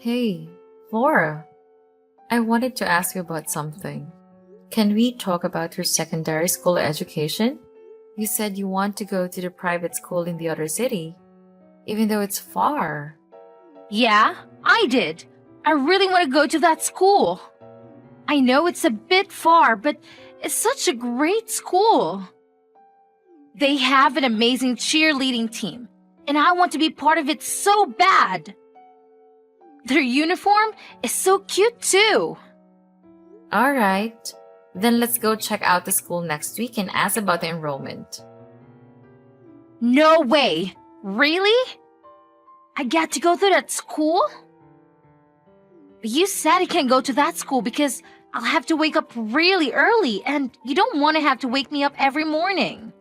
Hey, Laura, I wanted to ask you about something. Can we talk about your secondary school education? You said you want to go to the private school in the other city, even though it's far. Yeah, I did. I really want to go to that school. I know it's a bit far, but it's such a great school. They have an amazing cheerleading team, and I want to be part of it so bad. Their uniform is so cute too. Alright, then let's go check out the school next week and ask about the enrollment. No way. Really? I get to go to that school? But you said I can't go to that school because I'll have to wake up really early, and you don't want to have to wake me up every morning.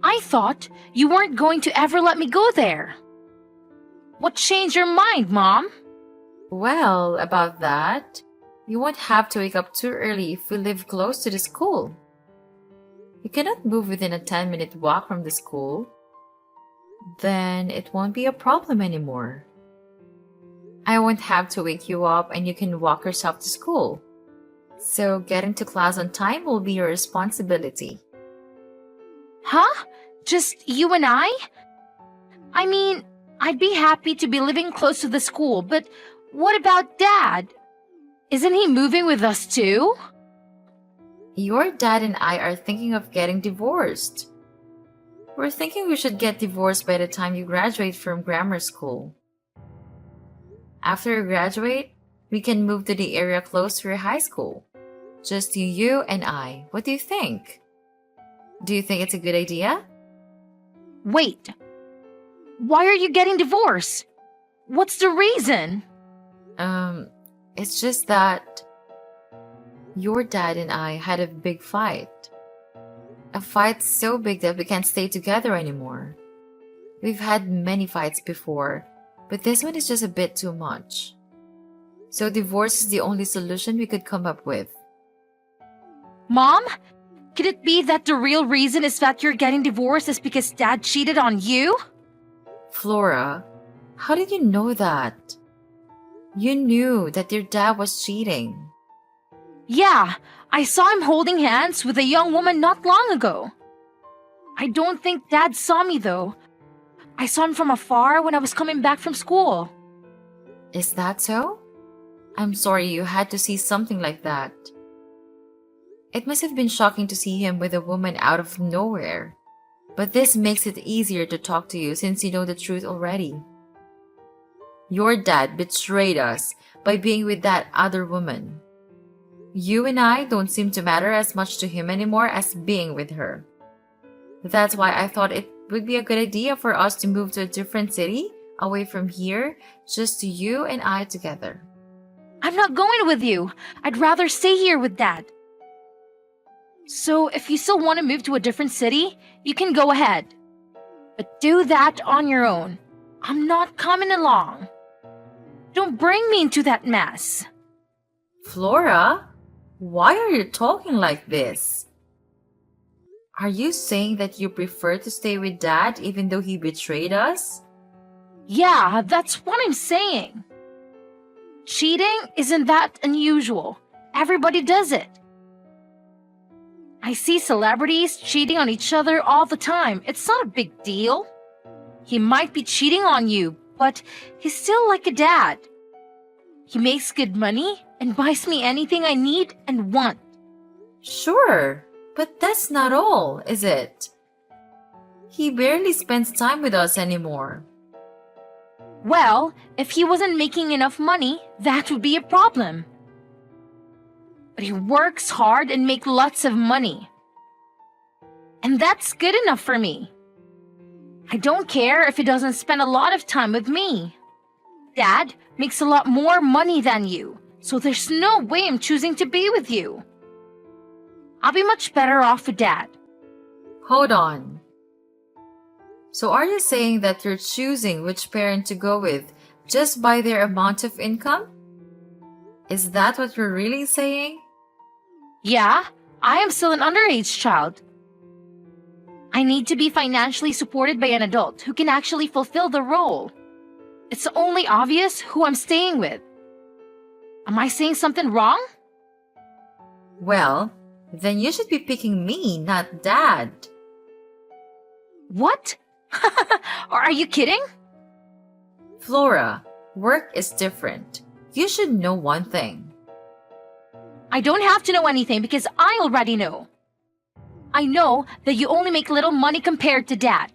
I thought you weren't going to ever let me go there. What changed your mind, Mom? Well, about that, you won't have to wake up too early if we live close to the school. You cannot move within a 10-minute walk from the school. Then it won't be a problem anymore. I won't have to wake you up and you can walk yourself to school. So getting to class on time will be your responsibility. Huh? Just you and I? I mean, I'd be happy to be living close to the school, but what about Dad? Isn't he moving with us too? Your dad and I are thinking of getting divorced. We're thinking we should get divorced by the time you graduate from grammar school. After you graduate, we can move to the area close to your high school. Just you and I. What do you think? Do you think it's a good idea? Wait. Why are you getting divorced? What's the reason? It's just that your dad and I had a big fight. A fight so big that we can't stay together anymore. We've had many fights before, but this one is just a bit too much. So divorce is the only solution we could come up with. Mom? Could it be that the real reason is that you're getting divorced is because Dad cheated on you? Flora, how did you know that? You knew that your dad was cheating. Yeah, I saw him holding hands with a young woman not long ago. I don't think Dad saw me though. I saw him from afar when I was coming back from school. Is that so? I'm sorry you had to see something like that. It must have been shocking to see him with a woman out of nowhere. But this makes it easier to talk to you since you know the truth already. Your dad betrayed us by being with that other woman. You and I don't seem to matter as much to him anymore as being with her. That's why I thought it would be a good idea for us to move to a different city, away from here, just you and I together. I'm not going with you. I'd rather stay here with Dad. So if you still want to move to a different city, you can go ahead. But do that on your own. I'm not coming along. Don't bring me into that mess. Flora, why are you talking like this? Are you saying that you prefer to stay with Dad even though he betrayed us? Yeah, that's what I'm saying. Cheating isn't that unusual. Everybody does it. I see celebrities cheating on each other all the time. It's not a big deal. He might be cheating on you, but he's still like a dad. He makes good money and buys me anything I need and want. Sure, but that's not all, is it? He barely spends time with us anymore. Well, if he wasn't making enough money, that would be a problem. But he works hard and makes lots of money. And that's good enough for me. I don't care if he doesn't spend a lot of time with me. Dad makes a lot more money than you, so there's no way I'm choosing to be with you. I'll be much better off with Dad. Hold on. So are you saying that you're choosing which parent to go with just by their amount of income? Is that what you're really saying? Yeah, I am still an underage child. I need to be financially supported by an adult who can actually fulfill the role. It's only obvious who I'm staying with. Am I saying something wrong? Well, then you should be picking me, not Dad. What? Or are you kidding? Flora, work is different. You should know one thing. I don't have to know anything because I already know. I know that you only make little money compared to Dad.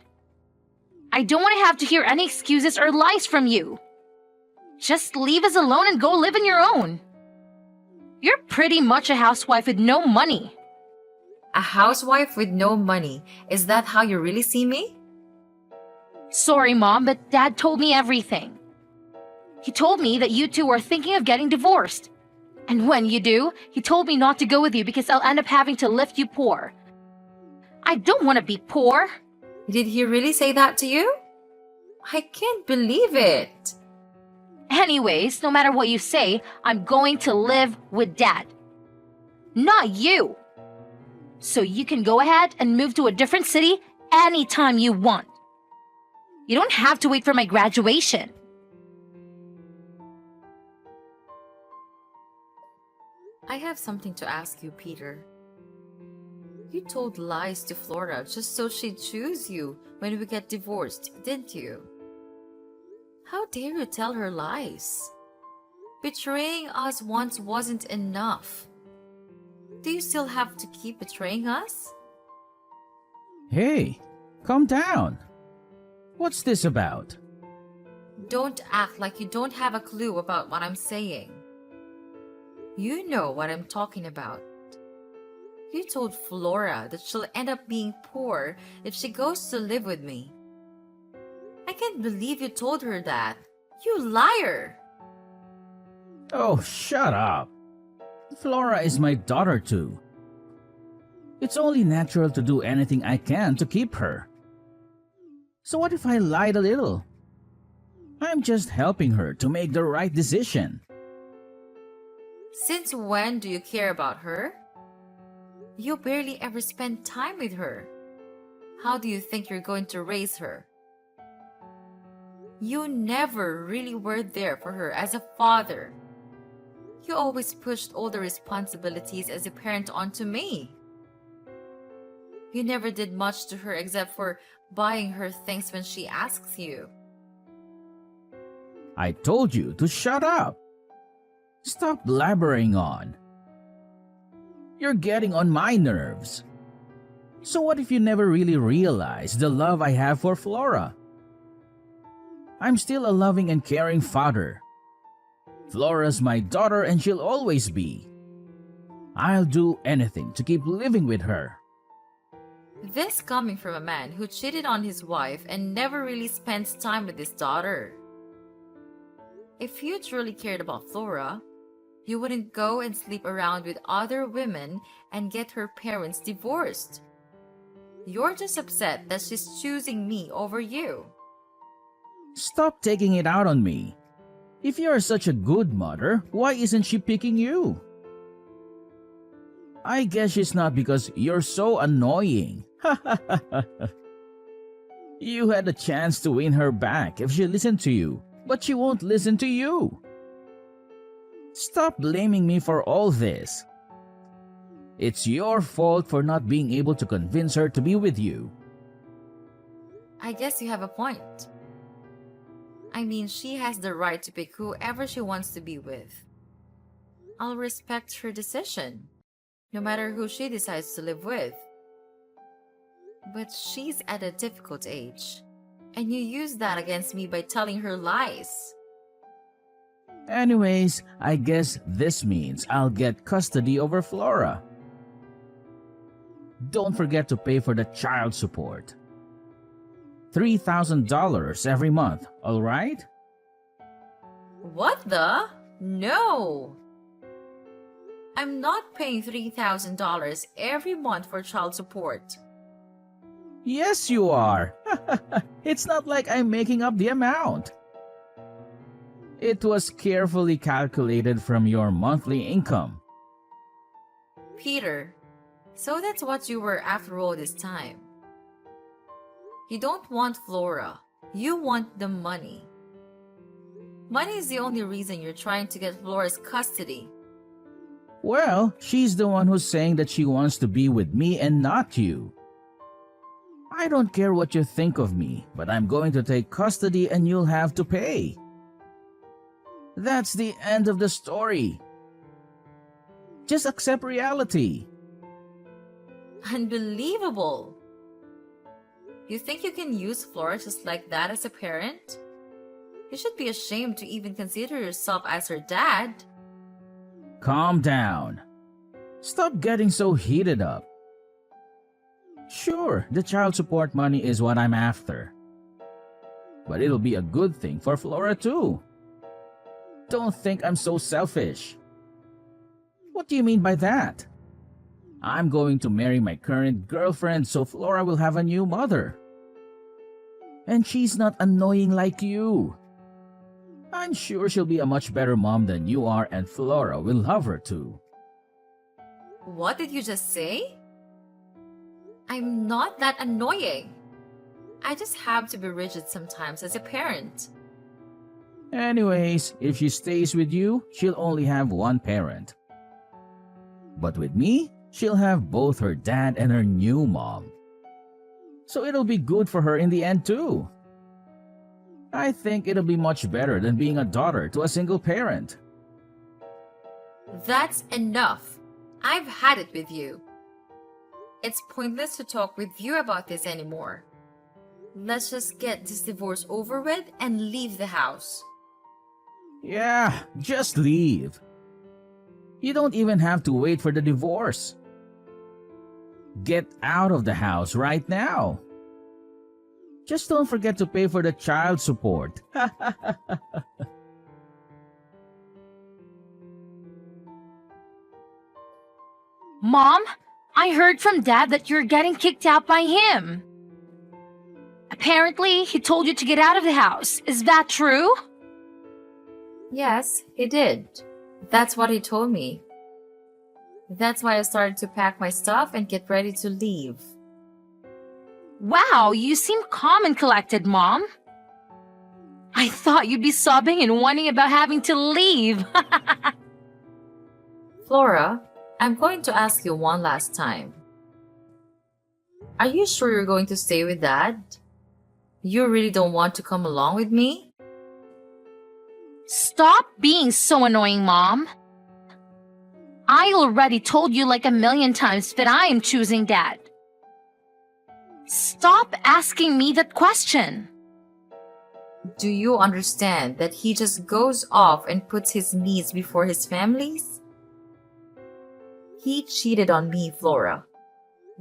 I don't want to have to hear any excuses or lies from you. Just leave us alone and go live on your own. You're pretty much a housewife with no money. A housewife with no money. Is that how you really see me? Sorry, Mom, but Dad told me everything. He told me that you two are thinking of getting divorced. And when you do, he told me not to go with you because I'll end up having to lift you poor. I don't want to be poor. Did he really say that to you? I can't believe it. Anyways, no matter what you say, I'm going to live with Dad. Not you. So you can go ahead and move to a different city anytime you want. You don't have to wait for my graduation. I have something to ask you, Peter. You told lies to Flora just so she'd choose you when we get divorced, didn't you? How dare you tell her lies? Betraying us once wasn't enough. Do you still have to keep betraying us? Hey, calm down. What's this about? Don't act like you don't have a clue about what I'm saying. You know what I'm talking about. You told Flora that she'll end up being poor if she goes to live with me. I can't believe you told her that. You liar! Oh, shut up. Flora is my daughter too. It's only natural to do anything I can to keep her. So what if I lied a little? I'm just helping her to make the right decision. Since when do you care about her? You barely ever spend time with her. How do you think you're going to raise her? You never really were there for her as a father. You always pushed all the responsibilities as a parent onto me. You never did much to her except for buying her things when she asks you. I told you to shut up. Stop blabbering on. You're getting on my nerves. So what if you never really realized the love I have for Flora? I'm still a loving and caring father. Flora's my daughter and she'll always be. I'll do anything to keep living with her. This coming from a man who cheated on his wife and never really spends time with his daughter. If you truly cared about Flora, you wouldn't go and sleep around with other women and get her parents divorced. You're just upset that she's choosing me over you. Stop taking it out on me. If you're such a good mother, why isn't she picking you? I guess she's not because you're so annoying. You had a chance to win her back if she listened to you, but she won't listen to you. Stop blaming me for all this. It's your fault for not being able to convince her to be with you. I guess you have a point. I mean, she has the right to pick whoever she wants to be with. I'll respect her decision, no matter who she decides to live with. But she's at a difficult age, and you use that against me by telling her lies. Anyways, I guess this means I'll get custody over Flora. Don't forget to pay for the child support. $3,000 every month, alright? What the? No! I'm not paying $3,000 every month for child support. Yes, you are. It's not like I'm making up the amount. It was carefully calculated from your monthly income. Peter, so that's what you were after all this time. You don't want Flora. You want the money. Money is the only reason you're trying to get Flora's custody. Well, she's the one who's saying that she wants to be with me and not you. I don't care what you think of me, but I'm going to take custody and you'll have to pay. That's the end of the story. Just accept reality. Unbelievable! You think you can use Flora just like that as a parent? You should be ashamed to even consider yourself as her dad. Calm down. Stop getting so heated up. Sure, the child support money is what I'm after. But it'll be a good thing for Flora too. Don't think I'm so selfish. What do you mean by that? I'm going to marry my current girlfriend so Flora will have a new mother. And she's not annoying like you. I'm sure she'll be a much better mom than you are and Flora will love her too. What did you just say? I'm not that annoying. I just have to be rigid sometimes as a parent. Anyways, if she stays with you, she'll only have one parent. But with me, she'll have both her dad and her new mom. So it'll be good for her in the end too. I think it'll be much better than being a daughter to a single parent. That's enough. I've had it with you. It's pointless to talk with you about this anymore. Let's just get this divorce over with and leave the house. Yeah, just leave. You don't even have to wait for the divorce. Get out of the house right now. Just don't forget to pay for the child support. Mom, I heard from Dad that you're getting kicked out by him. Apparently, he told you to get out of the house. Is that true? Yes, he did. That's what he told me. That's why I started to pack my stuff and get ready to leave. Wow, you seem calm and collected, Mom. I thought you'd be sobbing and whining about having to leave. Flora, I'm going to ask you one last time. Are you sure you're going to stay with Dad? You really don't want to come along with me? Stop being so annoying, Mom. I already told you like a million times that I am choosing Dad. Stop asking me that question. Do you understand that he just goes off and puts his needs before his family's? He cheated on me, Flora.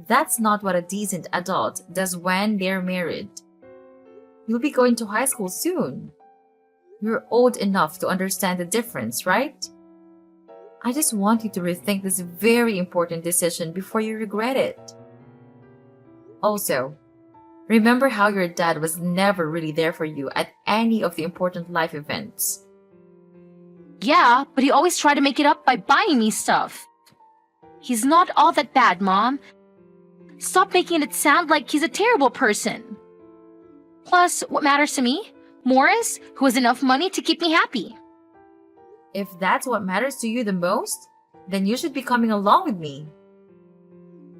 That's not what a decent adult does when they're married. You'll be going to high school soon. You're old enough to understand the difference, right? I just want you to rethink this very important decision before you regret it. Also, remember how your dad was never really there for you at any of the important life events. Yeah, but he always tried to make it up by buying me stuff. He's not all that bad, Mom. Stop making it sound like he's a terrible person. Plus, what matters to me? Morris, who has enough money to keep me happy. If that's what matters to you the most, then you should be coming along with me.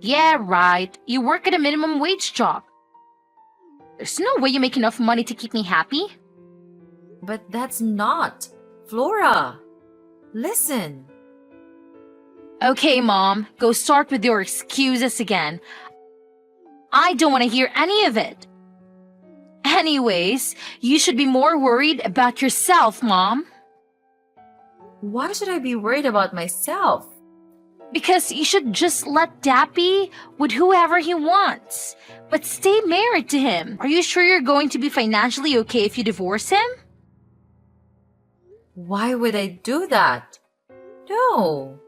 Yeah, right. You work at a minimum wage job. There's no way you make enough money to keep me happy. But that's not. Flora, listen. Okay, Mom, go start with your excuses again. I don't want to hear any of it. Anyways, you should be more worried about yourself, Mom. Why should I be worried about myself? Because you should just let Dad be with whoever he wants. But stay married to him. Are you sure you're going to be financially okay if you divorce him? Why would I do that? No.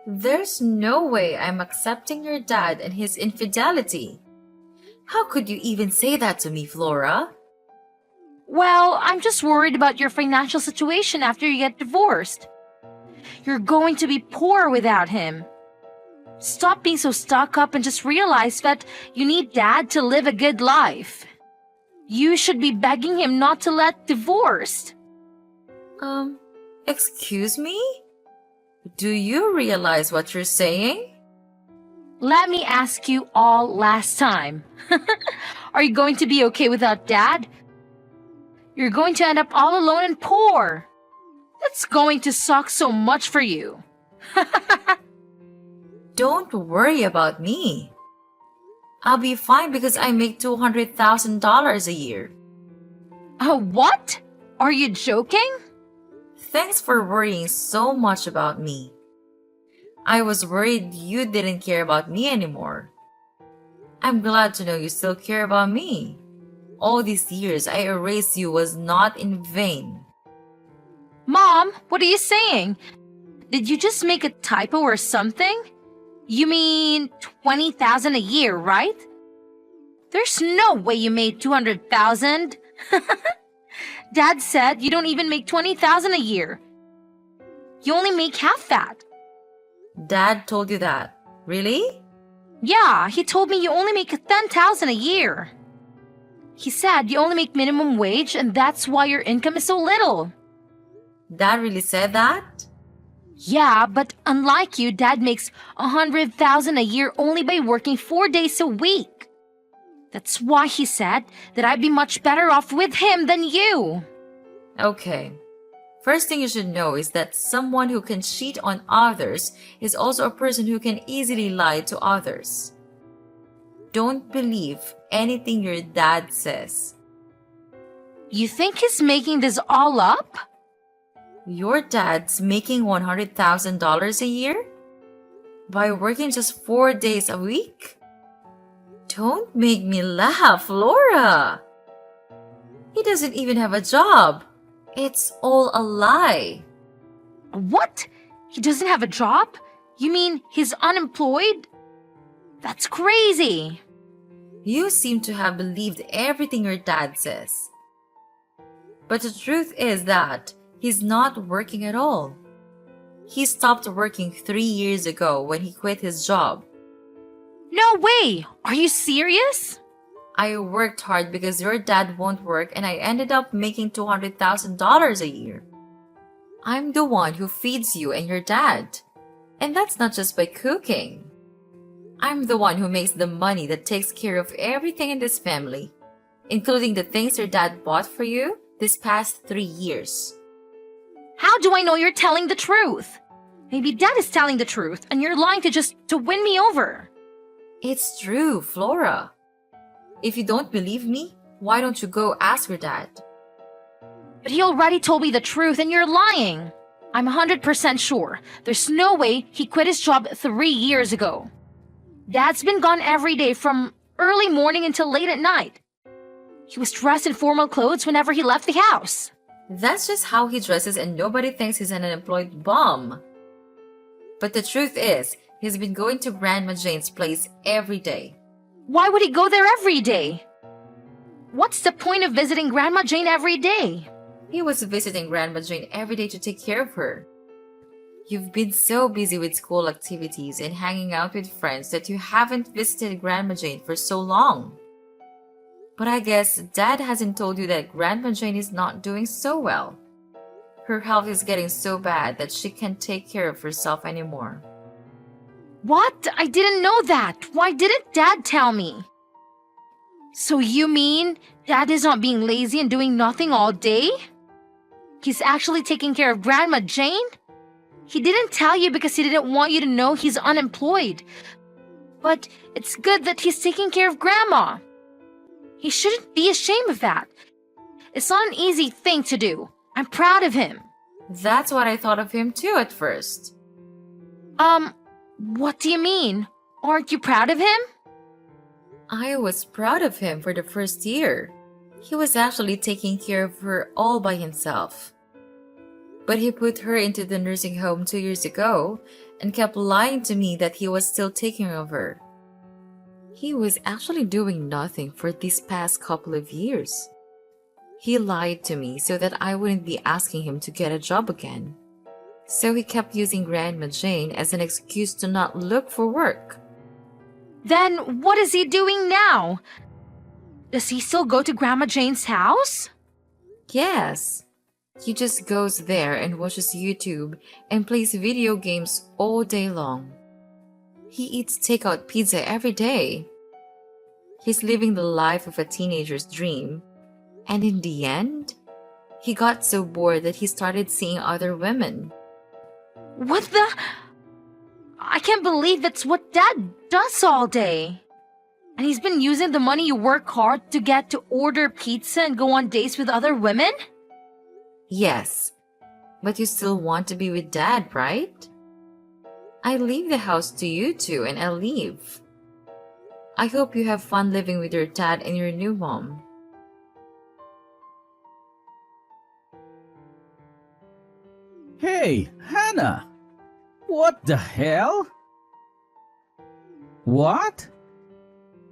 There's no way I'm accepting your dad and his infidelity. How could you even say that to me, Flora? Well, I'm just worried about your financial situation after you get divorced. You're going to be poor without him. Stop being so stuck up and just realize that you need Dad to live a good life. You should be begging him not to let divorced. Um, excuse me? Do you realize what you're saying? Let me ask you all last time. Are you going to be okay without Dad? You're going to end up all alone and poor. That's going to suck so much for you. Don't worry about me. I'll be fine because I make $200,000 a year. What? Are you joking? Thanks for worrying so much about me. I was worried you didn't care about me anymore. I'm glad to know you still care about me. All these years I erased you was not in vain. Mom, what are you saying? Did you just make a typo or something? You mean 20,000 a year, right? There's no way you made 200,000. Dad said you don't even make 20,000 a year. You only make half that. Dad told you that. Really? Yeah, he told me you only make 10,000 a year. He said you only make minimum wage and that's why your income is so little. Dad really said that? Yeah, but unlike you, Dad makes 100,000 a year only by working 4 days a week. That's why he said that I'd be much better off with him than you. Okay. First thing you should know is that someone who can cheat on others is also a person who can easily lie to others. Don't believe anything your dad says. You think he's making this all up? Your dad's making $100,000 a year? By working just 4 days a week? Don't make me laugh, Laura! He doesn't even have a job. It's all a lie. What? He doesn't have a job? You mean he's unemployed? That's crazy. You seem to have believed everything your dad says. But the truth is that he's not working at all. He stopped working 3 years ago when he quit his job. No way! Are you serious? I worked hard because your dad won't work and I ended up making $200,000 a year. I'm the one who feeds you and your dad. And that's not just by cooking. I'm the one who makes the money that takes care of everything in this family, including the things your dad bought for you this past 3 years. How do I know you're telling the truth? Maybe Dad is telling the truth and you're lying to win me over. It's true, Flora. If you don't believe me, why don't you go ask your dad? But he already told me the truth and you're lying. I'm 100% sure. There's no way he quit his job 3 years ago. Dad's been gone every day from early morning until late at night. He was dressed in formal clothes whenever he left the house. That's just how he dresses and nobody thinks he's an unemployed bum. But the truth is, he's been going to Grandma Jane's place every day. Why would he go there every day? What's the point of visiting Grandma Jane every day? He was visiting Grandma Jane every day to take care of her. You've been so busy with school activities and hanging out with friends that you haven't visited Grandma Jane for so long. But I guess Dad hasn't told you that Grandma Jane is not doing so well. Her health is getting so bad that she can't take care of herself anymore. What? I didn't know that. Why didn't Dad tell me? So you mean Dad is not being lazy and doing nothing all day? He's actually taking care of Grandma Jane? He didn't tell you because he didn't want you to know he's unemployed. But it's good that he's taking care of Grandma. He shouldn't be ashamed of that. It's not an easy thing to do. I'm proud of him. That's what I thought of him too at first. What do you mean? Aren't you proud of him? I was proud of him for the first year. He was actually taking care of her all by himself. But he put her into the nursing home 2 years ago and kept lying to me that he was still taking care of her. He was actually doing nothing for these past couple of years. He lied to me so that I wouldn't be asking him to get a job again. So he kept using Grandma Jane as an excuse to not look for work. Then what is he doing now? Does he still go to Grandma Jane's house? Yes. He just goes there and watches YouTube and plays video games all day long. He eats takeout pizza every day. He's living the life of a teenager's dream. And in the end, he got so bored that he started seeing other women. What the? I can't believe that's what Dad does all day. And he's been using the money you work hard to get to order pizza and go on dates with other women? Yes, but you still want to be with Dad, right? I leave the house to you two and I'll leave. I hope you have fun living with your dad and your new mom. Hey, Hannah! What the hell? What?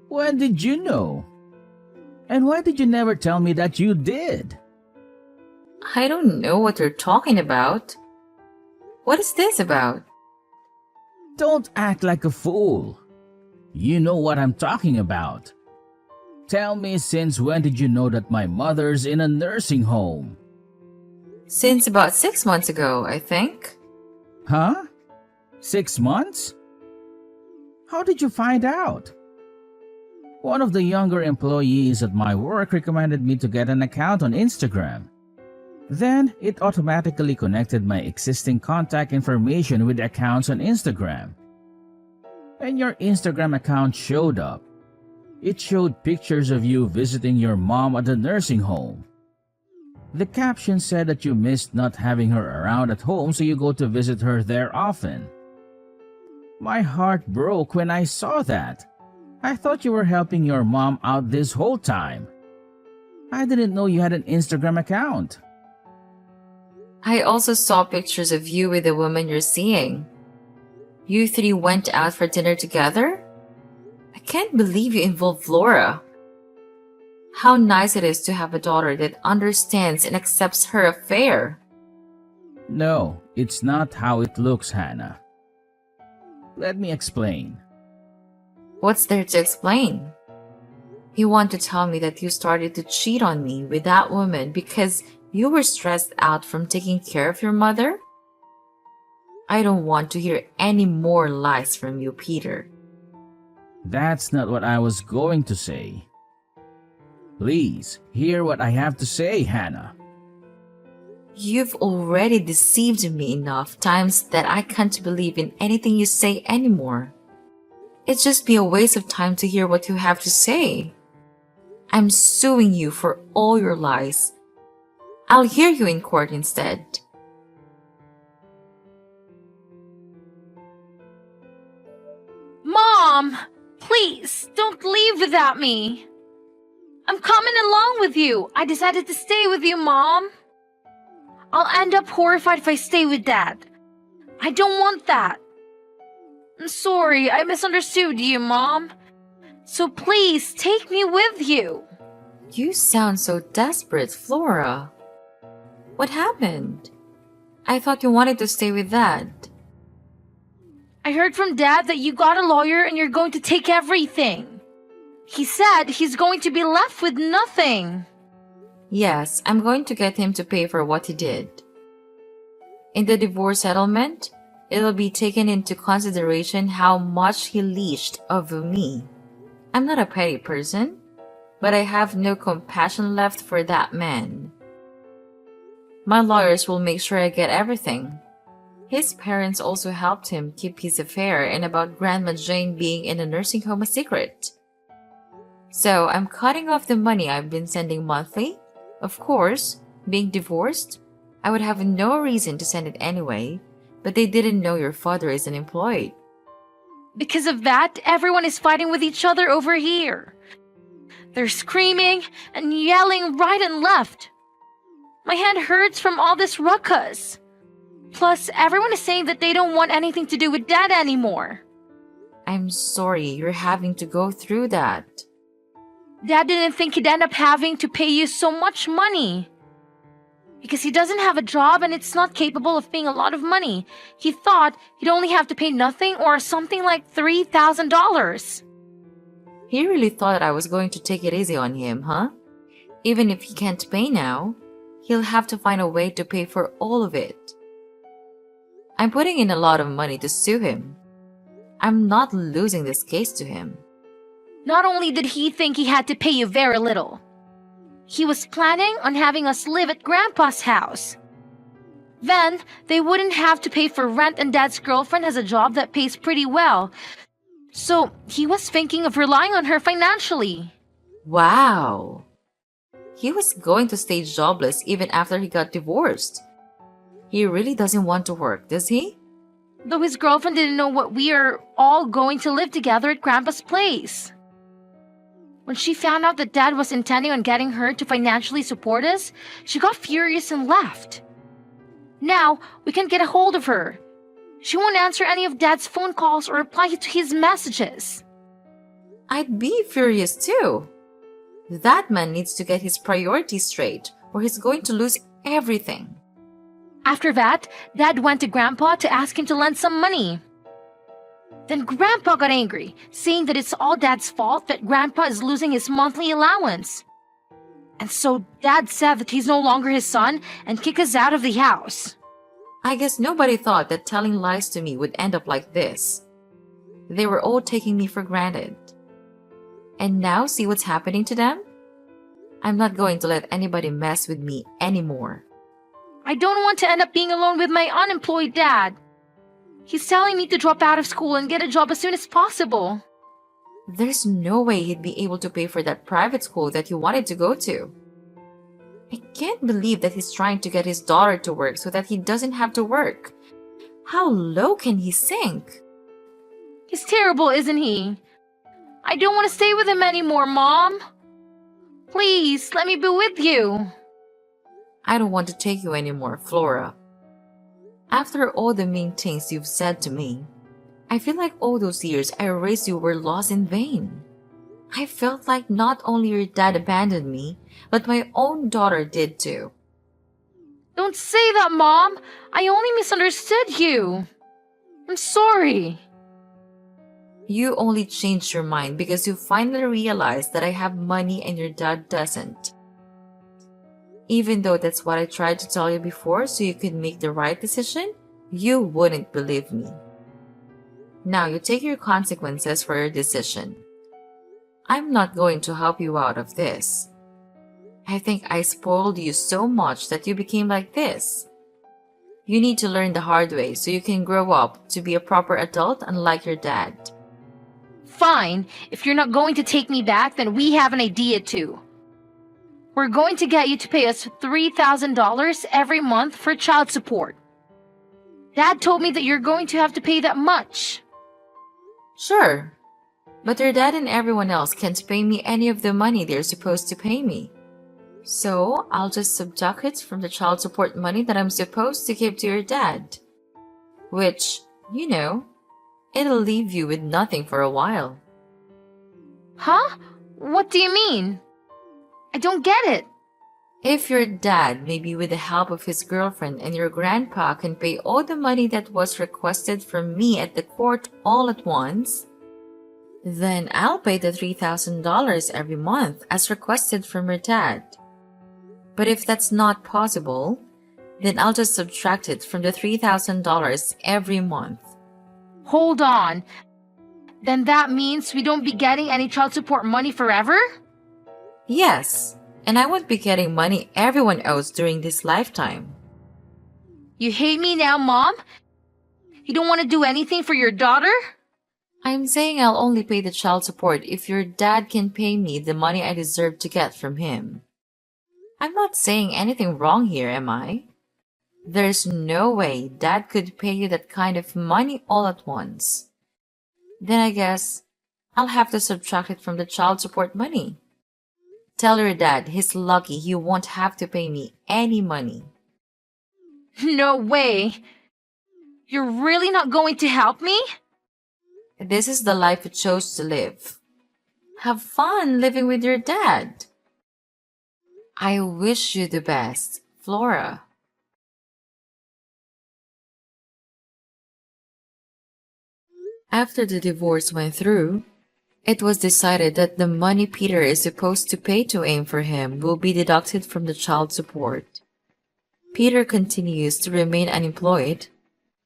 When did you know? And why did you never tell me that you did? I don't know what you're talking about. What is this about? Don't act like a fool. You know what I'm talking about. Tell me, since when did you know that my mother's in a nursing home? Since about 6 months ago, I think. Huh? 6 months? How did you find out? One of the younger employees at my work recommended me to get an account on Instagram. Then it automatically connected my existing contact information with accounts on Instagram. And your Instagram account showed up. It showed pictures of you visiting your mom at the nursing home. The caption said that you missed not having her around at home, so you go to visit her there often. My heart broke when I saw that. I thought you were helping your mom out this whole time. I didn't know you had an Instagram account. I also saw pictures of you with the woman you're seeing. You three went out for dinner together? I can't believe you involved Flora. How nice it is to have a daughter that understands and accepts her affair. No, it's not how it looks, Hannah. Let me explain. What's there to explain? You want to tell me that you started to cheat on me with that woman because you were stressed out from taking care of your mother? I don't want to hear any more lies from you, Peter. That's not what I was going to say. Please, hear what I have to say, Hannah. You've already deceived me enough times that I can't believe in anything you say anymore. It'd just be a waste of time to hear what you have to say. I'm suing you for all your lies. I'll hear you in court instead. Mom! Please, don't leave without me. I'm coming along with you. I decided to stay with you, Mom. I'll end up horrified if I stay with Dad. I don't want that. I'm sorry, I misunderstood you, Mom. So please, take me with you. You sound so desperate, Flora. What happened? I thought you wanted to stay with Dad. I heard from Dad that you got a lawyer and you're going to take everything. He said he's going to be left with nothing. Yes, I'm going to get him to pay for what he did. In the divorce settlement, it'll be taken into consideration how much he leached of me. I'm not a petty person, but I have no compassion left for that man. My lawyers will make sure I get everything. His parents also helped him keep his affair and about Grandma Jane being in a nursing home a secret. So I'm cutting off the money I've been sending monthly. Of course, being divorced, I would have no reason to send it anyway, but they didn't know your father is unemployed. Because of that, everyone is fighting with each other over here. They're screaming and yelling right and left. My head hurts from all this ruckus. Plus, everyone is saying that they don't want anything to do with Dad anymore. I'm sorry you're having to go through that. Dad didn't think he'd end up having to pay you so much money. Because he doesn't have a job and it's not capable of paying a lot of money. He thought he'd only have to pay nothing or something like $3,000. He really thought I was going to take it easy on him, huh? Even if he can't pay now, he'll have to find a way to pay for all of it. I'm putting in a lot of money to sue him. I'm not losing this case to him. Not only did he think he had to pay you very little, he was planning on having us live at Grandpa's house. Then, they wouldn't have to pay for rent, and Dad's girlfriend has a job that pays pretty well. So, he was thinking of relying on her financially. Wow! He was going to stay jobless even after he got divorced. He really doesn't want to work, does he? Though his girlfriend didn't know what we are all going to live together at Grandpa's place. When she found out that Dad was intending on getting her to financially support us, she got furious and left. Now, we can't get a hold of her. She won't answer any of Dad's phone calls or reply to his messages. I'd be furious too. That man needs to get his priorities straight or he's going to lose everything. After that, Dad went to Grandpa to ask him to lend some money. Then Grandpa got angry, saying that it's all Dad's fault that Grandpa is losing his monthly allowance. And so Dad said that he's no longer his son and kicked us out of the house. I guess nobody thought that telling lies to me would end up like this. They were all taking me for granted. And now see what's happening to them? I'm not going to let anybody mess with me anymore. I don't want to end up being alone with my unemployed dad. He's telling me to drop out of school and get a job as soon as possible. There's no way he'd be able to pay for that private school that you wanted to go to. I can't believe that he's trying to get his daughter to work so that he doesn't have to work. How low can he sink? He's terrible, isn't he? I don't want to stay with him anymore, Mom. Please, let me be with you. I don't want to take you anymore, Flora. After all the mean things you've said to me, I feel like all those years I raised you were lost in vain. I felt like not only your dad abandoned me, but my own daughter did too. Don't say that, Mom. I only misunderstood you. I'm sorry. You only changed your mind because you finally realized that I have money and your dad doesn't. Even though that's what I tried to tell you before so you could make the right decision, you wouldn't believe me. Now you take your consequences for your decision. I'm not going to help you out of this. I think I spoiled you so much that you became like this. You need to learn the hard way so you can grow up to be a proper adult unlike your dad. Fine. If you're not going to take me back, then we have an idea too. We're going to get you to pay us $3,000 every month for child support. Dad told me that you're going to have to pay that much. Sure, but your dad and everyone else can't pay me any of the money they're supposed to pay me. So I'll just subtract it from the child support money that I'm supposed to give to your dad. Which, it'll leave you with nothing for a while. Huh? What do you mean? I don't get it. If your dad, maybe with the help of his girlfriend and your grandpa, can pay all the money that was requested from me at the court all at once, then I'll pay the $3,000 every month as requested from your dad. But if that's not possible, then I'll just subtract it from the $3,000 every month. Hold on. Then that means we don't be getting any child support money forever? Yes, and I won't be getting money everyone owes during this lifetime. You hate me now, Mom? You don't want to do anything for your daughter? I'm saying I'll only pay the child support if your dad can pay me the money I deserve to get from him. I'm not saying anything wrong here, am I? There's no way Dad could pay you that kind of money all at once. Then I guess I'll have to subtract it from the child support money. Tell your dad he's lucky he won't have to pay me any money. No way. You're really not going to help me? This is the life you chose to live. Have fun living with your dad. I wish you the best, Flora. After the divorce went through, it was decided that the money Peter is supposed to pay to aim for him will be deducted from the child support. Peter continues to remain unemployed,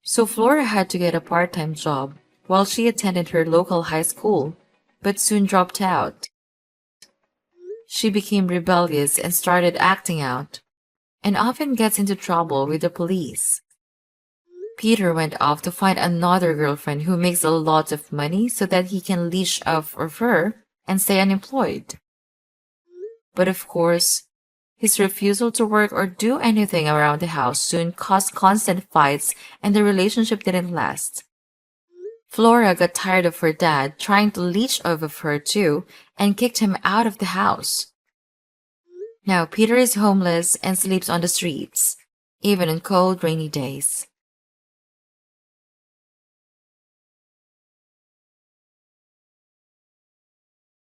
so Flora had to get a part-time job while she attended her local high school, but soon dropped out. She became rebellious and started acting out, and often gets into trouble with the police. Peter went off to find another girlfriend who makes a lot of money so that he can leash off of her and stay unemployed. But of course, his refusal to work or do anything around the house soon caused constant fights and the relationship didn't last. Flora got tired of her dad trying to leech off of her too and kicked him out of the house. Now Peter is homeless and sleeps on the streets, even on cold, rainy days.